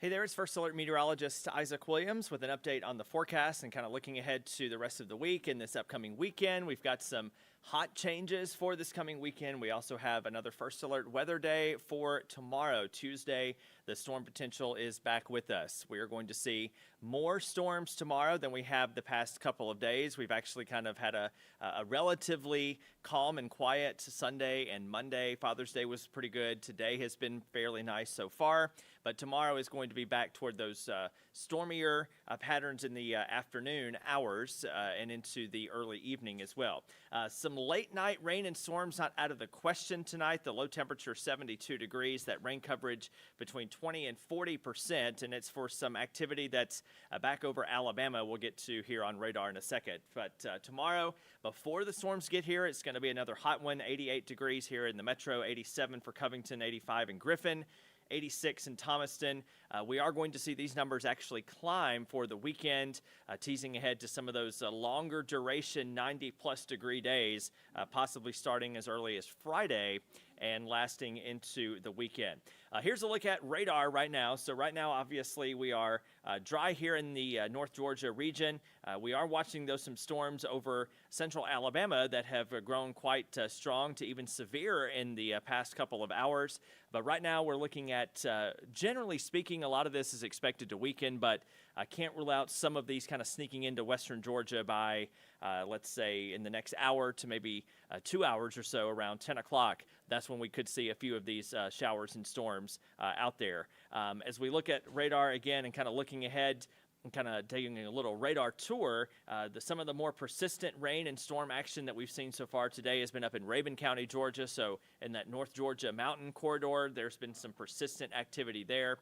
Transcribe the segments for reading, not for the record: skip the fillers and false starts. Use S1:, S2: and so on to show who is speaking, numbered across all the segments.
S1: Hey there, it's First Alert meteorologist Isaac Williams with an update on the forecast and kind of looking ahead to the rest of the week and this upcoming weekend. We've got some hot changes for this coming weekend. We also have another First Alert weather day for tomorrow, Tuesday. The storm potential is back with us. We are going to see more storms tomorrow than we have the past couple of days. We've actually kind of had a relatively calm and quiet Sunday and Monday. Father's Day was pretty good. Today has been fairly nice so far, but tomorrow is going to be back toward those stormier patterns in the afternoon hours and into the early evening as well. Some late night rain and storms not out of the question tonight. The low temperature 72 degrees, that rain coverage between 20 and 40%, and it's for some activity that's back over Alabama we'll get to here on radar in a second. But tomorrow, before the storms get here, it's going to be another hot one, 88 degrees here in the metro, 87 for Covington, 85 in Griffin, 86 in Thomaston. We are going to see these numbers actually climb for the weekend, teasing ahead to some of those longer duration 90-plus degree days, possibly starting as early as Friday and lasting into the weekend. Here's a look at radar right now. So right now, obviously, we are dry here in the North Georgia region. We are watching, though, some storms over central Alabama that have grown quite strong to even severe in the past couple of hours. But right now, we're looking at, generally speaking, a lot of this is expected to weaken, but I can't rule out some of these kind of sneaking into western Georgia by, let's say, in the next hour to maybe 2 hours or so around 10 o'clock. That's when we could see a few of these showers and storms out there. As we look at radar again and kind of looking ahead, and kind of taking a little radar tour, some of the more persistent rain and storm action that we've seen so far today has been up in Raven County, Georgia. So in that North Georgia mountain corridor, there's been some persistent activity there.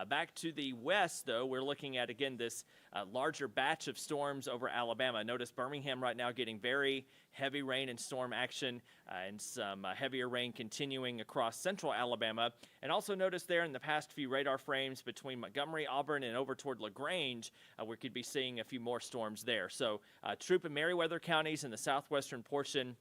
S1: Back to the west, though, we're looking at, again, this larger batch of storms over Alabama. Notice Birmingham right now getting very heavy rain and storm action and some heavier rain continuing across central Alabama. And also notice there in the past few radar frames between Montgomery, Auburn, and over toward LaGrange, we could be seeing a few more storms there. So Troup and Meriwether counties in the southwestern portion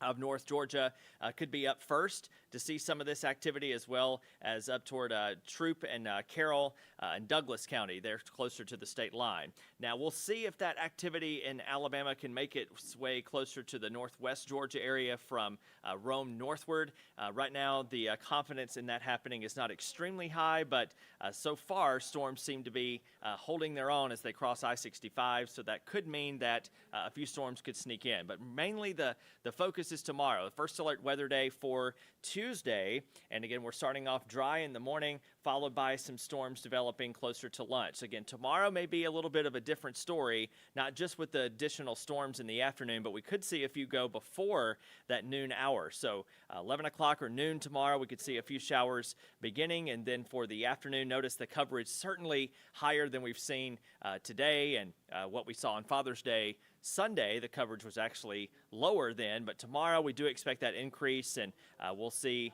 S1: of North Georgia could be up first to see some of this activity, as well as up toward Troup and Carroll and Douglas County. They're closer to the state line. Now, we'll see if that activity in Alabama can make its way closer to the northwest Georgia area from Rome northward. Right now, the confidence in that happening is not extremely high, but so far, storms seem to be holding their own as they cross I-65, so that could mean that a few storms could sneak in. But mainly the focus is tomorrow, the First Alert weather day for Tuesday. And again, we're starting off dry in the morning, followed by some storms developing closer to lunch. Again, tomorrow may be a little bit of a different story, not just with the additional storms in the afternoon, but we could see a few go before that noon hour. So 11 o'clock or noon tomorrow, we could see a few showers beginning. And then for the afternoon, notice the coverage certainly higher than we've seen today and what we saw on Father's Day Sunday. The coverage was actually lower then, but tomorrow we do expect that increase, and we'll see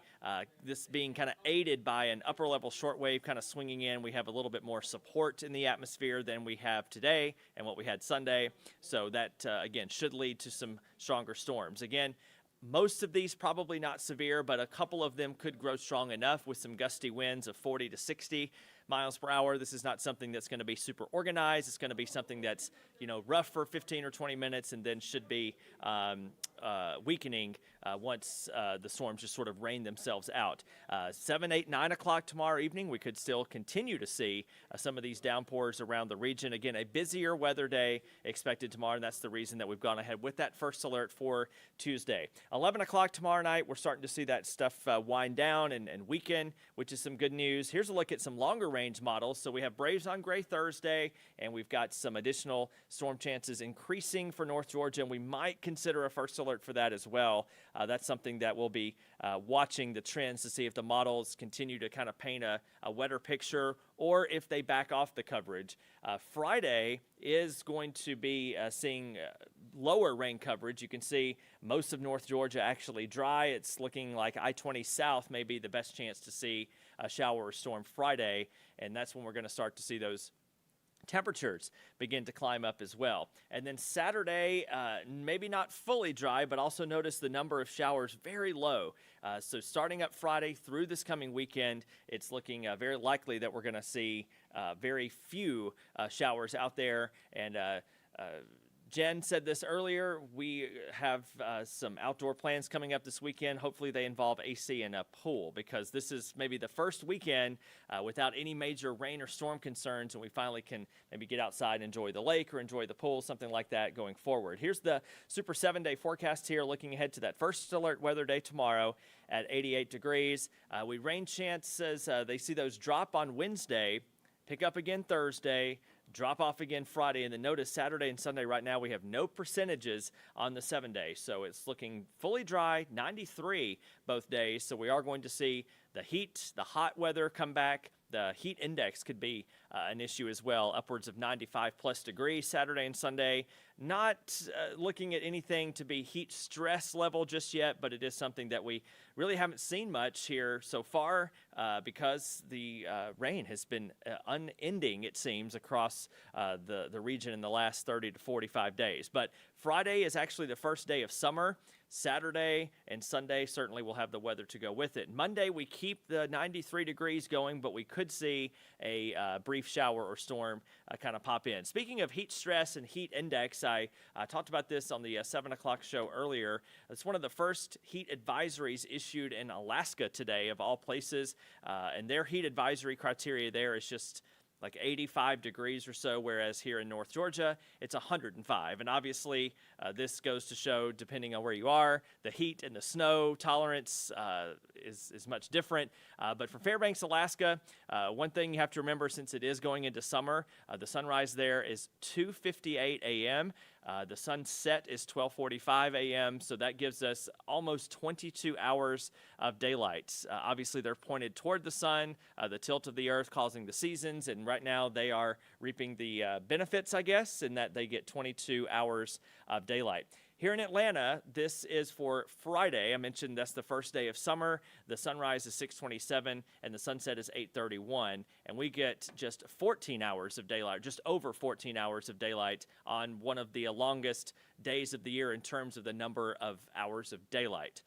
S1: this being kind of aided by an upper level shortwave kind of swinging in. We have a little bit more support in the atmosphere than we have today and what we had Sunday, so that again should lead to some stronger storms. Again, most of these probably not severe, but a couple of them could grow strong enough with some gusty winds of 40 to 60 miles per hour. This is not something that's going to be super organized. It's going to be something that's, rough for 15 or 20 minutes and then should be weakening once the storms just sort of rain themselves out. 7, 8, 9 o'clock tomorrow evening, we could still continue to see some of these downpours around the region. Again, a busier weather day expected tomorrow, and that's the reason that we've gone ahead with that first alert for Tuesday. 11 o'clock tomorrow night, we're starting to see that stuff wind down and weaken, which is some good news. Here's a look at some longer range models. So we have Braves on Gray Thursday, and we've got some additional storm chances increasing for North Georgia, and we might consider a first alert for that as well. That's something that we'll be watching the trends to see if the models continue to kind of paint a wetter picture or if they back off the coverage. Friday is going to be seeing lower rain coverage. You can see most of North Georgia actually dry. It's looking like I-20 South may be the best chance to see a shower or storm Friday, and that's when we're going to start to see those temperatures begin to climb up as well. And then Saturday, maybe not fully dry, but also notice the number of showers very low. So starting up Friday through this coming weekend, it's looking very likely that we're going to see very few showers out there. And Jen said this earlier, we have some outdoor plans coming up this weekend. Hopefully they involve AC and a pool, because this is maybe the first weekend without any major rain or storm concerns, and we finally can maybe get outside and enjoy the lake or enjoy the pool, something like that going forward. Here's the Super 7-day forecast here, looking ahead to that first alert weather day tomorrow at 88 degrees. Rain chances, they see those drop on Wednesday, pick up again Thursday, drop off again Friday, and then notice Saturday and Sunday right now we have no percentages on the 7-day. So it's looking fully dry, 93 both days. So we are going to see the heat, the hot weather come back. The heat index could be an issue as well, upwards of 95 plus degrees Saturday and Sunday. Not looking at anything to be heat stress level just yet, but it is something that we really haven't seen much here so far because the rain has been unending, it seems, across the region in the last 30 to 45 days. But Friday is actually the first day of summer. Saturday and Sunday certainly will have the weather to go with it. Monday, we keep the 93 degrees going, but we could see a brief shower or storm kind of pop in. Speaking of heat stress and heat index, I talked about this on the 7 o'clock show earlier. It's one of the first heat advisories issued in Alaska today, of all places, and their heat advisory criteria there is just like 85 degrees or so, whereas here in North Georgia, it's 105. And obviously, this goes to show, depending on where you are, the heat and the snow tolerance is much different. But for Fairbanks, Alaska, one thing you have to remember, since it is going into summer, the sunrise there is 2:58 a.m., the sunset is 12:45 a.m., so that gives us almost 22 hours of daylight. Obviously, they're pointed toward the sun, the tilt of the earth causing the seasons, and right now they are reaping the benefits, I guess, in that they get 22 hours of daylight. Here in Atlanta, this is for Friday. I mentioned that's the first day of summer. The sunrise is 6:27 and the sunset is 8:31. And we get just 14 hours of daylight, just over 14 hours of daylight on one of the longest days of the year in terms of the number of hours of daylight.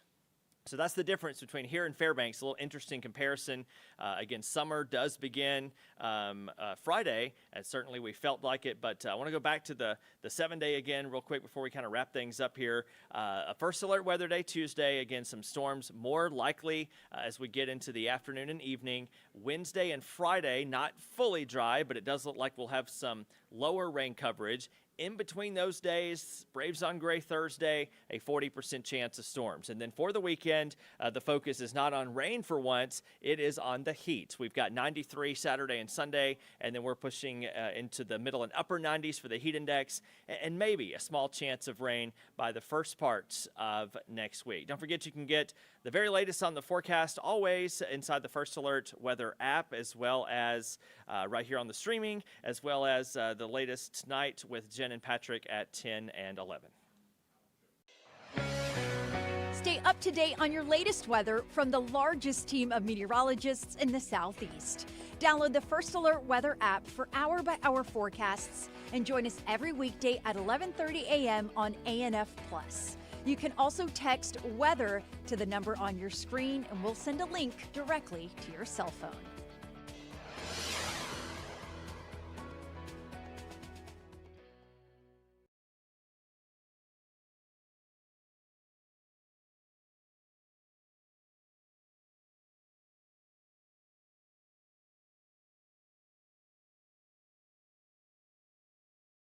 S1: So that's the difference between here and Fairbanks. A little interesting comparison. Again, summer does begin Friday, and certainly we felt like it. But I want to go back to the 7-day again real quick before we kind of wrap things up here. A first alert weather day Tuesday. Again, some storms more likely as we get into the afternoon and evening. Wednesday and Friday, not fully dry, but it does look like we'll have some lower rain coverage. In between those days, Braves on Gray Thursday, a 40% chance of storms. And then for the weekend, the focus is not on rain for once, it is on the heat. We've got 93 Saturday and Sunday, and then we're pushing into the middle and upper 90s for the heat index, and maybe a small chance of rain by the first parts of next week. Don't forget, you can get the very latest on the forecast always inside the First Alert weather app, as well as right here on the streaming, as well as the latest tonight with Jen and Patrick at 10 and 11.
S2: Stay up to date on your latest weather from the largest team of meteorologists in the Southeast. Download the First Alert weather app for hour-by-hour forecasts and join us every weekday at 11:30 a.m. on ANF+. You can also text weather to the number on your screen, and we'll send a link directly to your cell phone.